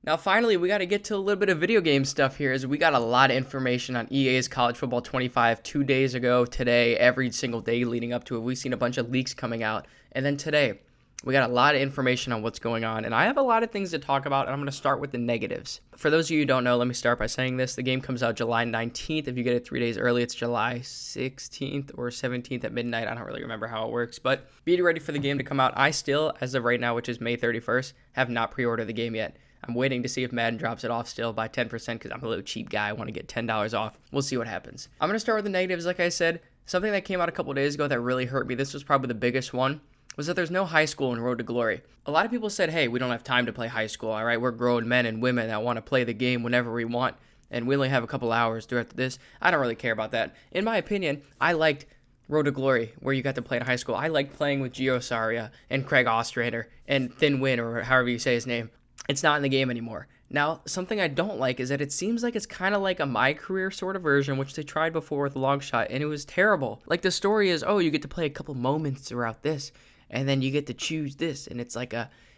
Now, finally, we got to get to a little bit of video game stuff here, as we got a lot of information on EA's College Football 25 2 days ago, today, every single day leading up to it. We've seen a bunch of leaks coming out, and then today, we got a lot of information on what's going on, and I have a lot of things to talk about, and I'm going to start with the negatives. For those of you who don't know, let me start by saying this. The game comes out July 19th. If you get it 3 days early, it's July 16th or 17th at midnight. I don't really remember how it works, but be ready for the game to come out. I still, as of right now, which is May 31st, have not pre-ordered the game yet. I'm waiting to see if Madden drops it off still by 10% because I'm a little cheap guy. I want to get $10 off. We'll see what happens. I'm going to start with the negatives, like I said. Something that came out a couple days ago that really hurt me, this was probably the biggest one, was that there's no high school in Road to Glory. A lot of people said, hey, we don't have time to play high school, all right? We're grown men and women that want to play the game whenever we want, and we only have a couple hours throughout this. I don't really care about that. In my opinion, I liked Road to Glory, where you got to play in high school. I liked playing with Gio Saria and Craig Ostrander and Thin Win, or however you say his name. It's not in the game anymore. Now, something I don't like is that it seems like it's kind of like a My Career sort of version, which they tried before with Long Shot, and it was terrible. Like, the story is, oh, you get to play a couple moments throughout this, and then you get to choose this, and it's like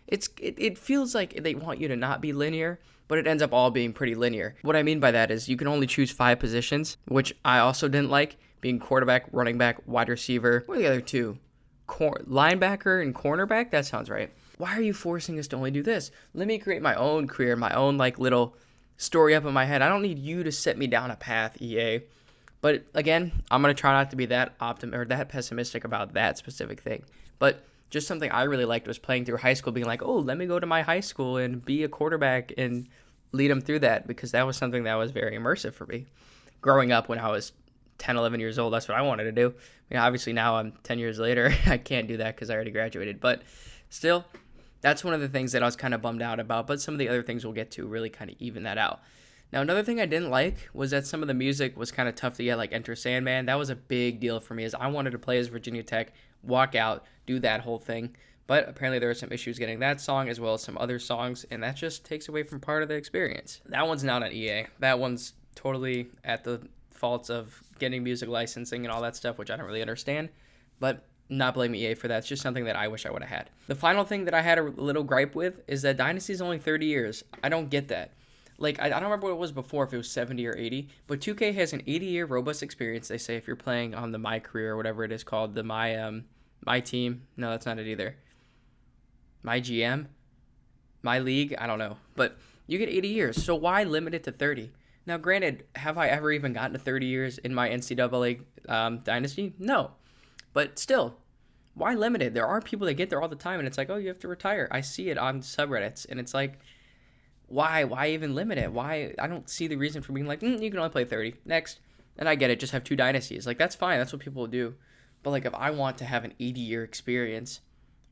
it feels like they want you to not be linear, but it ends up all being pretty linear. What I mean by that is you can only choose 5 positions, which I also didn't like, being quarterback, running back, wide receiver. What are the other two? Linebacker and cornerback? That sounds right. Why are you forcing us to only do this? Let me create my own career, my own like little story up in my head. I don't need you to set me down a path, EA. But again, I'm going to try not to be that that pessimistic about that specific thing. But just something I really liked was playing through high school, being like, oh, let me go to my high school and be a quarterback and lead them through that, because that was something that was very immersive for me. Growing up when I was 10, 11 years old, that's what I wanted to do. I mean, obviously now I'm 10 years later. I can't do that because I already graduated. But still, that's one of the things that I was kind of bummed out about, but some of the other things we'll get to really kind of even that out. Now, another thing I didn't like was that some of the music was kind of tough to get, like Enter Sandman. That was a big deal for me, as I wanted to play as Virginia Tech, walk out, do that whole thing. But apparently there were some issues getting that song as well as some other songs, and that just takes away from part of the experience. That one's not on EA. That one's totally at the faults of getting music licensing and all that stuff, which I don't really understand. But not blame EA for that. It's just something that I wish I would have had. The final thing that I had a little gripe with is that Dynasty is only 30 years. I don't get that. Like, I don't remember what it was before, if it was 70 or 80, but 2K has an 80-year robust experience, they say, if you're playing on the My Career or whatever it is called, the My Team. No, that's not it either. My GM? My League? I don't know. But you get 80 years, so why limit it to 30? Now, granted, have I ever even gotten to 30 years in my NCAA Dynasty? No. But still, why limit it? There are people that get there all the time, and it's like, oh, you have to retire. I see it on subreddits, and it's like, why even limit it? Why? I don't see the reason for being like, you can only play 30. Next. And I get it, just have 2 dynasties. Like, that's fine. That's what people will do. But, like, if I want to have an 80-year experience,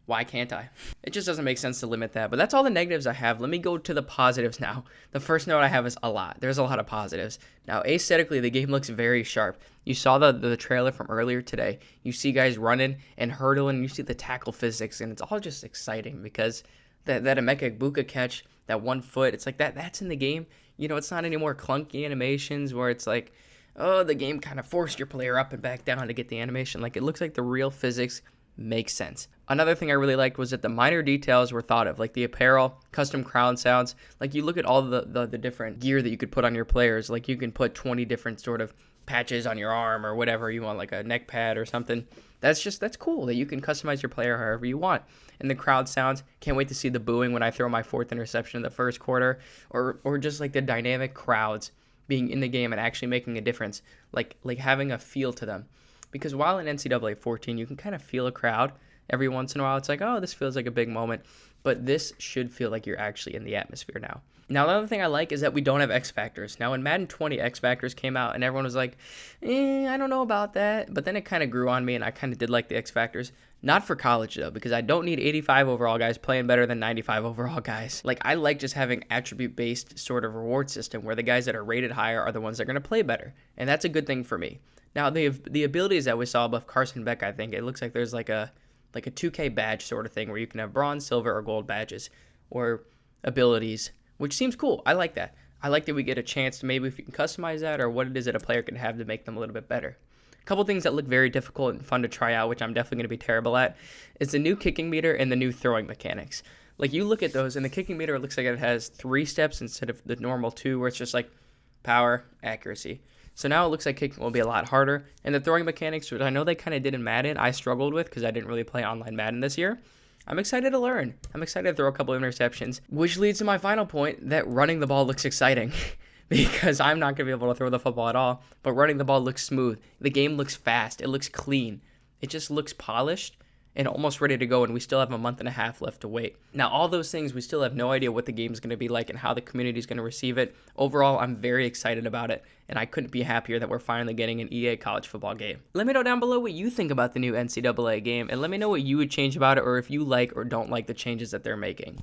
why can't I? It just doesn't make sense to limit that. But that's all the negatives I have. Let me go to the positives now. The first note I have is a lot. There's a lot of positives. Now, aesthetically, the game looks very sharp. You saw the trailer from earlier today. You see guys running and hurdling. You see the tackle physics, and it's all just exciting because that Emeka Egbuka catch, that 1 foot, it's like that's in the game. You know, it's not any more clunky animations where it's like, oh, the game kind of forced your player up and back down to get the animation. Like, it looks like the real physics makes sense. Another thing I really liked was that the minor details were thought of, like the apparel, custom crown sounds. Like, you look at all the different gear that you could put on your players. Like, you can put 20 different sort of patches on your arm or whatever you want, like a neck pad or something. That's cool that you can customize your player however you want. And the crowd sounds, can't wait to see the booing when I throw my 4th interception in the first quarter, or just like the dynamic crowds being in the game and actually making a difference, like having a feel to them. Because while in NCAA 14, you can kind of feel a crowd every once in a while. It's like, oh, this feels like a big moment. But this should feel like you're actually in the atmosphere now. Now, the other thing I like is that we don't have XFactors. Now, in Madden 20, XFactors came out, and everyone was like, I don't know about that. But then it kind of grew on me, and I kind of did like the XFactors. Not for college, though, because I don't need 85 overall guys playing better than 95 overall guys. Like, I like just having attribute-based sort of reward system where the guys that are rated higher are the ones that are going to play better. And that's a good thing for me. Now, the abilities that we saw above Carson Beck, I think, it looks like there's like a 2K badge sort of thing where you can have bronze, silver, or gold badges or abilities, which seems cool. I like that. I like that we get a chance to maybe if you can customize that or what it is that a player can have to make them a little bit better. A couple things that look very difficult and fun to try out, which I'm definitely going to be terrible at, is the new kicking meter and the new throwing mechanics. Like, you look at those, and the kicking meter, it looks like it has 3 steps instead of the normal 2, where it's just like power, accuracy. So now it looks like kicking will be a lot harder. And the throwing mechanics, which I know they kind of did in Madden, I struggled with because I didn't really play online Madden this year. I'm excited to learn. I'm excited to throw a couple of interceptions, which leads to my final point, that running the ball looks exciting. Because I'm not going to be able to throw the football at all, but running the ball looks smooth. The game looks fast. It looks clean. It just looks polished and almost ready to go, and we still have a month and a half left to wait. Now, all those things, we still have no idea what the game is going to be like and how the community is going to receive it. Overall, I'm very excited about it, and I couldn't be happier that we're finally getting an EA college football game. Let me know down below what you think about the new NCAA game, and let me know what you would change about it, or if you like or don't like the changes that they're making.